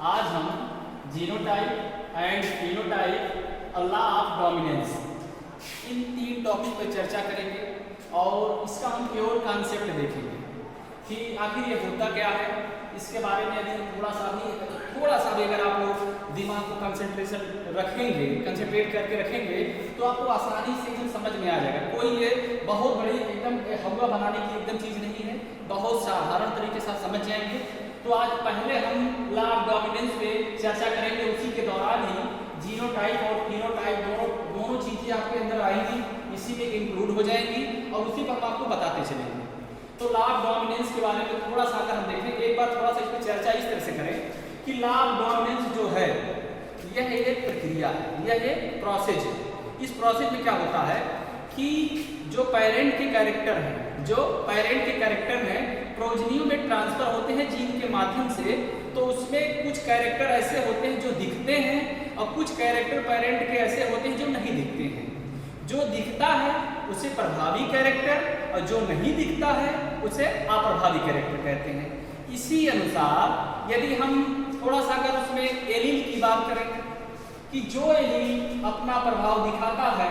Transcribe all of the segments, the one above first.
आज हम genotype and phenotype और लॉ ऑफ डोमिनेंस इन तीन टॉपिक पर चर्चा करेंगे और इसका हम प्योर कॉन्सेप्ट देखेंगे कि आखिर ये होता क्या है। इसके बारे में यदि थोड़ा सा भी अगर आप लोग दिमाग को कंसंट्रेट करके रखेंगे तो आपको आसानी से एकदम समझ में आ जाएगा। कोई ये बहुत बड़ी एकदम हवा बनाने की एकदम चीज़ नहीं है, बहुत साधारण तरीके से समझ जाएंगे। तो आज पहले हम लॉ ऑफ डोमिनेंस पे चर्चा करेंगे, उसी के दौरान ही जीनोटाइप और फिनोटाइप दोनों चीज़ें आपके अंदर आएंगी, इसी में इंक्लूड हो जाएंगी और उसी पर हम आपको बताते चलेंगे। तो लॉ ऑफ डोमिनेंस के बारे में थोड़ा सा अगर हम देखें, एक बार थोड़ा सा इस पर चर्चा इस तरह से करें कि लॉ ऑफ डोमिनेंस जो है यह एक प्रक्रिया है, यह एक प्रोसेस है। इस प्रोसेस में क्या होता है कि जो पेरेंट के कैरेक्टर हैं प्रोजनियों में ट्रांसफर होते हैं जीन के माध्यम से। तो उसमें कुछ कैरेक्टर ऐसे होते हैं जो दिखते हैं और कुछ कैरेक्टर पेरेंट के ऐसे होते हैं जो नहीं दिखते हैं। जो दिखता है उसे प्रभावी कैरेक्टर और जो नहीं दिखता है उसे अप्रभावी कैरेक्टर कहते हैं। इसी अनुसार यदि हम थोड़ा सा अगर उसमें एलील की बात करें कि जो एलील अपना प्रभाव दिखाता है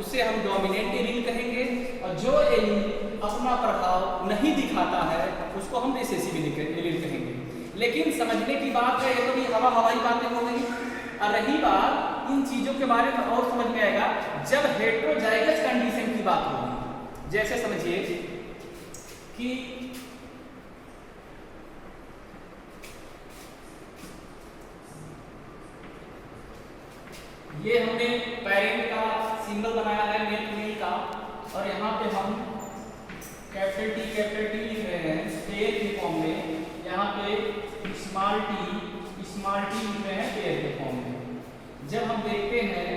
उसे हम डोमिनेंट एलील कहेंगे और जो एलील अपना प्रभाव नहीं दिखाता है उसको हम रिसेसिव एलील कहेंगे। लेकिन समझने की बात है, ये तो भी हवाई बातें हो गई। और रही बात इन चीज़ों के बारे में और समझ में आएगा जब हेटेरोजाइगस कंडीशन की बात होगी। जैसे समझिए कि ये हमने पेरेंट का सिंबल बनाया है मेल का और यहाँ पे हम कैपिटल टी लिख रहे हैं पेयर के फॉर्म में, यहाँ पे स्मॉल टी लिख रहे हैं पेयर के फॉर्म में। जब हम देखते हैं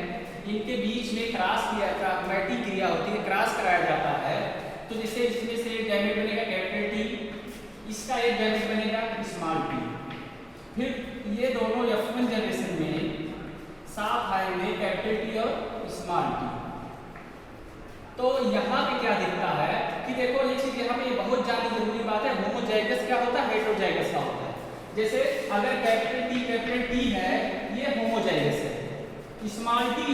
इनके बीच में क्रासमैटिक क्रिया होती है, क्रॉस कराया जाता है, तो जैसे इसमें से एक गैमेट बनेगा कैपिटल टी, इसका एक गैमेट बनेगा स्मॉल टी। फिर ये दोनों F1 जनरेशन में साथ आएंगे कैपिटल टी और स्मॉल टी। तो यहाँ पे क्या दिखता है कि देखो ये चीज यहाँ पे बहुत ज्यादा जरूरी बात है। होमोजाइगस क्या होता है, हेटेरोजाइगस का होता है। जैसे अगर कैपिटल टी है ये होमोजाइगस है, स्मॉल टी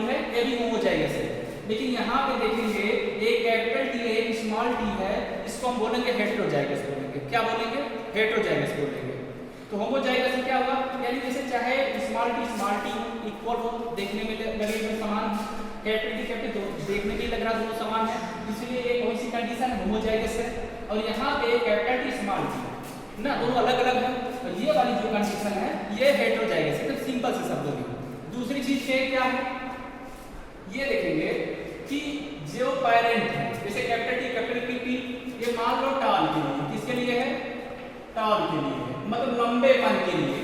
है ये भी होमोजाइगस है। लेकिन यहाँ पे देखेंगे एक कैपिटल टी है एक स्मॉल टी है, इसको हम बोलेंगे हेटेरोजाइगस बोलेंगे। क्या बोलेंगे, हेटेरोजाइगस बोलेंगे। तो होमोजाइगस में क्या होगा, यानी जैसे चाहे स्मॉल टी इक्वल हो, देखने में लगे समान, कैपिटल टी देखने में लग रहा दोनों समान है, इसलिए एक कौन सी कंडीशन होमोजाइगस है। और यहाँ पे कैपिटल टी स्मॉल टी ना दोनों अलग अलग है, तो ये वाली जो कंडीशन है ये हेटेरोजाइगस है। तो सिंपल से शब्दों में दूसरी चीज क्या है ये देखेंगे कि जो पेरेंट है जैसे कैपिटल टी ये मान लो टॉल के लिए, किसके लिए है, टॉल के लिए मतलब लंबेपन के लिए,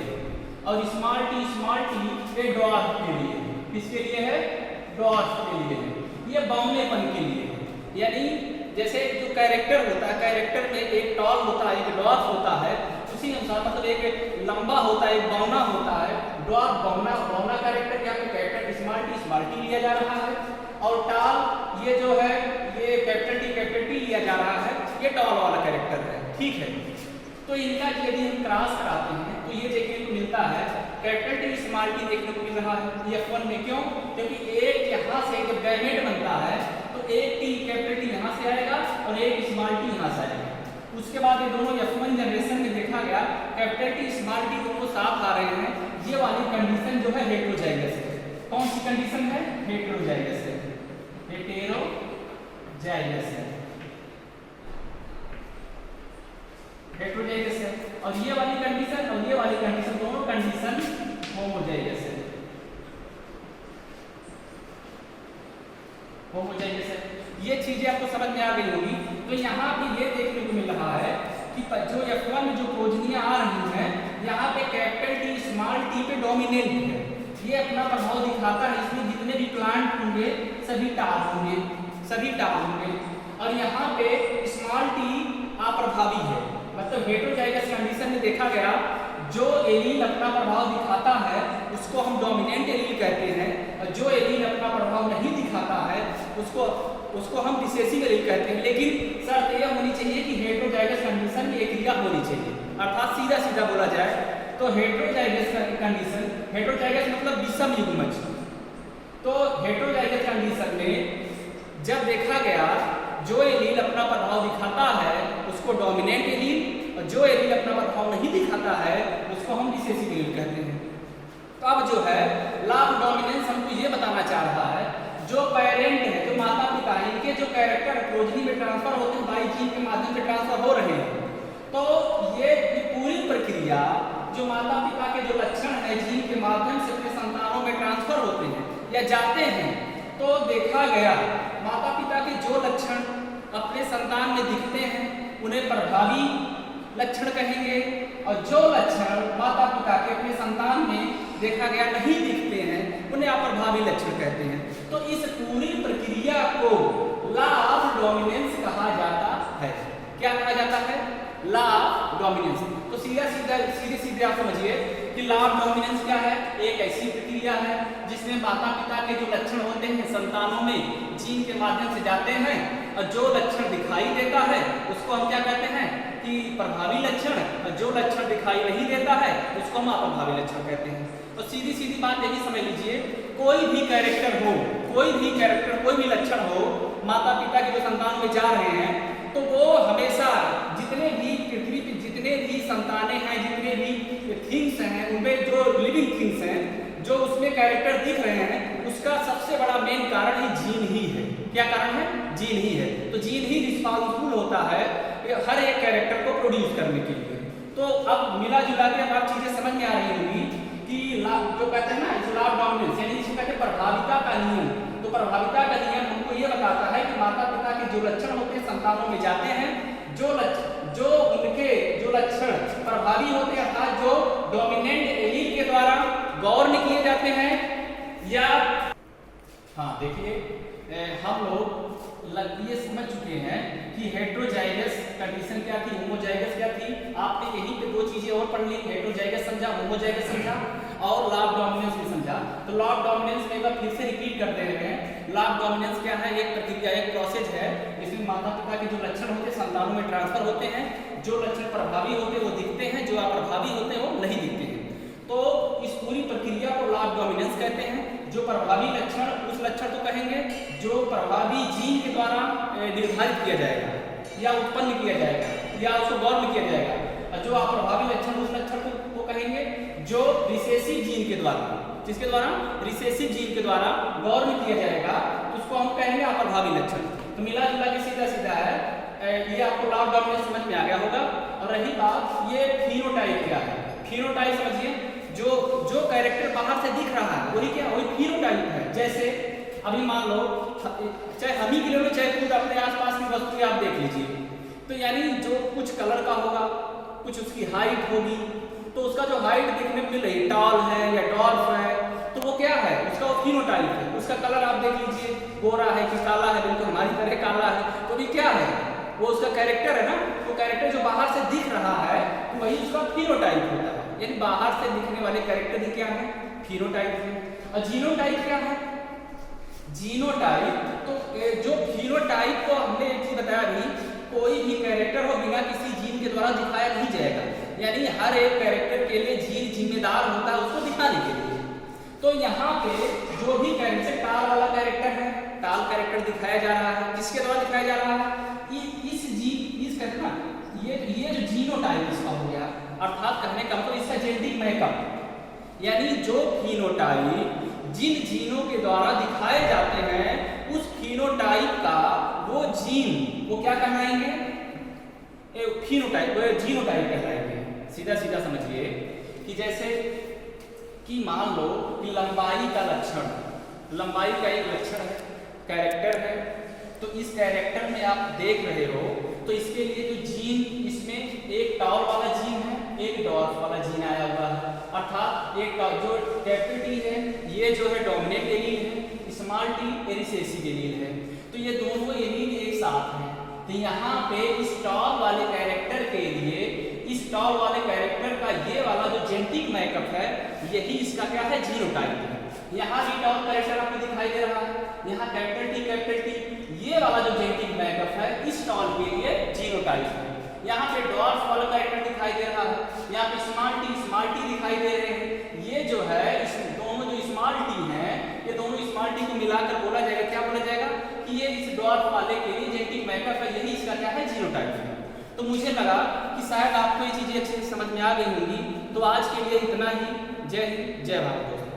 और स्मॉल टी ये ड्वार्फ के लिए, किसके लिए है, ड्वार्फ के लिए है, ये बौनेपन के लिए है। यानी जैसे जो कैरेक्टर होता है, कैरेक्टर में एक टॉल होता है एक ड्वार्फ होता है, उसी अनुसार मतलब एक लंबा होता है एक बौना होता है। ड्वार्फ बौना कैरेक्टर यहाँ पे कैपिटल स्मॉल टी लिया जा रहा है, और टॉल ये जो है ये कैपिटल टी लिया जा रहा है, ये टॉल वाला कैरेक्टर है, ठीक है। तो इनका यदि हम क्रॉस कराते हैं तो ये देखने को मिलता है कैपिटल टी स्मॉल टी देखने को मिल रहा है F1 में। क्यों, क्योंकि एक यहाँ से जब गैमेट बनता है तो एक टी कैपिटल टी यहाँ से आएगा और एक स्मॉल टी यहाँ से आएगा। उसके बाद ये दोनों F1 जनरेशन में देखा गया कैपिटल टी स्मॉल टी दोनों साथ आ रहे हैं, ये वाली कंडीशन जो है हेटेरोजाइगस है। कौन सी कंडीशन है, हेटेरोजाइगस है, हेटेरोजाइगस है, हेटेरोजाइगस है। और ये वाली कंडीशन और ये वाली कंडीशन दोनों कंडीशन होमोजाइगस है, होमोजाइगस है। ये चीजें आपको समझ में आ गई होगी। तो यहाँ पे ये देखने को मिल रहा है कि जो F1 में जो प्रोजनियां आ रही हैं यहाँ पे कैपिटल टी स्मॉल टी पे डोमिनेंट है, ये अपना प्रभाव दिखाता है। इसमें जितने भी प्लांट होंगे सभी टाल होंगे, और यहाँ पे स्मॉल टी अप्रभावी है। मतलब हेटेरोजाइगस कंडीशन में देखा गया जो एलील अपना प्रभाव दिखाता है उसको हम डोमिनेंट एलील कहते हैं, और जो एलील अपना प्रभाव नहीं दिखाता है उसको हम रिसेसिव एलील कहते हैं। लेकिन शर्त यह होनी चाहिए कि हेटेरोजाइगस कंडीशन में एक क्रिया होनी चाहिए, अर्थात सीधा बोला जाए तो हेटेरोजाइगस कंडीशन, हेटेरोजाइगस मतलब विषम युग्मज। तो हेटेरोजाइगस कंडीशन में जब देखा गया जो एलील अपना प्रभाव दिखाता है उसको डोमिनेंट एलील, और जो एलील अपना प्रभाव नहीं दिखाता है उसको हम रिसेसिव एलील कहते हैं। तो अब जो है लॉ ऑफ डोमिनेंस हमको ये बताना चाह रहा है, जो पेरेंट है, जो माता पिता है, इनके जो कैरेक्टर प्रोजनी में ट्रांसफर होते हैं, बाई जीन के माध्यम से ट्रांसफर हो रहे हैं। तो ये पूरी प्रक्रिया जो माता पिता के जो लक्षण है जीन के माध्यम से अपने संतानों में ट्रांसफर होते हैं या जाते हैं, तो देखा गया माता पिता के जो लक्षण अपने संतान में दिखते हैं उन्हें प्रभावी लक्षण कहेंगे, और जो लक्षण माता पिता के अपने संतान में देखा गया नहीं दिखते हैं उन्हें अप्रभावी लक्षण कहते हैं। तो इस पूरी प्रक्रिया को लॉ ऑफ डोमिनेंस कहा जाता है। क्या कहा जाता है? Law of dominance. तो सीधे आप समझिए कि लॉ ऑफ डोमिनेंस क्या है? एक ऐसी प्रक्रिया है जिसमें माता पिता के जो लक्षण होते हैं संतानों में जीन के माध्यम से जाते हैं, और जो लक्षण दिखाई देता है उसको हम क्या कहते हैं कि प्रभावी लक्षण, और जो लक्षण दिखाई नहीं देता है उसको हम अप्रभावी लक्षण कहते हैं। तो सीधी बात यही समझ लीजिए, कोई भी कैरेक्टर हो, कोई भी कैरेक्टर, कोई भी लक्षण हो माता पिता के जो संतान में जा रहे हैं, तो वो हमेशा जितने भी पृथ्वी पे जितने भी संतानें हैं, जितने भी थिंग्स हैं, उनमें जो लिविंग थिंग्स हैं, जो उसमें कैरेक्टर दिख रहे हैं, उसका सबसे बड़ा मेन कारण ही जीन ही है। क्या कारण है? जीन ही है। तो जीन ही रिस्पॉन्सिबल होता है हर एक कैरेक्टर को प्रोड्यूस करने के लिए। तो अब मिला जुला के अब आप चीजें समझ में आ रही होंगी कि जो कहते हैं ना लॉ ऑफ डोमिनेंस, यानी जिसको कहते हैं प्रभाविता का नियम। तो प्रभाविता का नियम हमको ये बताता है कि माता पिता के जो लक्षण होते हैं संतानों में जाते हैं, जो उनके जो लक्षण प्रभावी होते हैं अर्थात जो डोमिनेंट एलील के द्वारा गौर में किए जाते हैं, या हाँ देखिए हम लोग ये समझ चुके हैं कि हेटेरोजाइगस कंडीशन क्या थी, होमोजाइगस क्या थी। आपने यहीं पे दो चीजें और पढ़ ली, हेटेरोजाइगस समझा, होमोजाइगस समझा, और लॉ ऑफ डोमिनेंस भी समझा। तो लॉ ऑफ डोमिनेंस में एक बार फिर से रिपीट करते हैं। लॉ ऑफ डोमिनेंस क्या है? एक प्रक्रिया, एक प्रोसेस है जिसमें माता पिता के जो लक्षण होते हैं संतानों में ट्रांसफर होते हैं, जो लक्षण प्रभावी होते हैं वो दिखते हैं, जो अप्रभावी होते हैं वो नहीं दिखते हैं। तो इस पूरी प्रक्रिया को लॉ ऑफ डोमिनेंस कहते हैं। जो प्रभावी लक्षण, उस लक्षण को कहेंगे जो प्रभावी जीन के द्वारा निर्धारित किया जाएगा या उत्पन्न किया जाएगा या उसको गौर में किया जाएगा, और जो अप्रभावी लक्षण, उस लक्षण को कहेंगे जो रिसेसिव जीन के द्वारा, जिसके द्वारा रिसेसिव जीन के द्वारा गौर में किया जाएगा, तो उसको हम कहेंगे अप्रभावी लक्षण। तो मिला जुला के सीधा है, ये आपको लॉ ऑफ डोमिनेंस समझ में आ गया होगा। और रही बात ये फिनोटाइप क्या है? फिनोटाइप समझिए, जो कैरेक्टर बाहर से दिख रहा है वही क्या, वही फिनोटाइप है। जैसे अभी मान लो चाहे हम ही के लिए चाहे खुद अपने आसपास की वस्तुएं आप देख लीजिए, तो यानी जो कुछ कलर का होगा, कुछ उसकी हाइट होगी, तो उसका जो हाइट देखने को मिल रही, टॉल है या डॉर्फ है, तो वो क्या है? उसका वो फिनोटाइप है। उसका कलर आप देख लीजिए, गोरा है कि काला है, बिल्कुल हमारी तरह काला है, तो ये क्या है? वो उसका कैरेक्टर है ना। वो कैरेक्टर जो बाहर से दिख रहा है तो वही उसका फिनोटाइप होता है, यानी बाहर से दिखने वाले कैरेक्टर ही क्या है? फिनोटाइप है। और जीनोटाइप क्या है? जीनोटाइप, तो जो फिनोटाइप को हमने एक चीज बताया भी, कोई भी कैरेक्टर हो बिना किसी जीन के द्वारा दिखाया नहीं जाएगा, यानी हर एक कैरेक्टर के लिए जीन जिम्मेदार होता है उसको दिखाने के लिए। तो यहाँ पे जो भी कैरेक्टर, टाल वाला कैरेक्टर है, टाल कैरेक्टर दिखाया जा रहा है, किसके द्वारा दिखाया जा रहा है? इस कहते ना, ये जो जीनोटाइप इसका हो गया, अर्थात कहने का मतलब इसका जेनेटिक मेकअप, यानी जो फिनोटाइप जिन जीनों के द्वारा दिखाए जाते हैं उस फिनोटाइप का वो जीन वो क्या कहलाएंगे? फिनोटाइप, जीनोटाइप कहलाएंगे। सीधा समझिए कि जैसे कि मान लो कि लंबाई का लक्षण, लंबाई का एक लक्षण है, कैरेक्टर है, तो इस कैरेक्टर में आप देख रहे हो तो इसके लिए जो जीन, इसमें एक टॉल वाला जीन है, एक डॉर्फ वाला जीन आया हुआ है, अर्थात एक जो कैपिटल टी है ये जो है डोमिनेंट एलील है, स्मॉल टी रिसेसिव एलील है। तो ये दोनों एलील एक साथ हैं। तो यहाँ पे इस टॉल वाले कैरेक्टर के लिए, इस टॉल वाले कैरेक्टर का ये वाला जो जेनेटिक मेकअप है यही इसका क्या है? जीनोटाइप है। यहाँ भी टॉल कैरेक्टर आपको दिखाई दे रहा है, यहाँ कैपिटल टी, ये वाला जो जेनेटिक मेकअप है इस टॉल के लिए जीनोटाइप है। यहाँ पे डॉर्फ वाला कैरेक्टर दिखाई दे रहा है, यहाँ पे स्मॉल टी क्वांटिटी को मिलाकर बोला जाएगा, क्या बोला जाएगा कि ये इस ड्वार्फ वाले के लिए जेनेटिक मैकअप है, यही इसका क्या है, जीनोटाइप है। तो मुझे लगा कि शायद आपको ये चीजें अच्छे से समझ में आ गई होंगी। तो आज के लिए इतना ही। जय हिंद, जय भारत दोस्तों।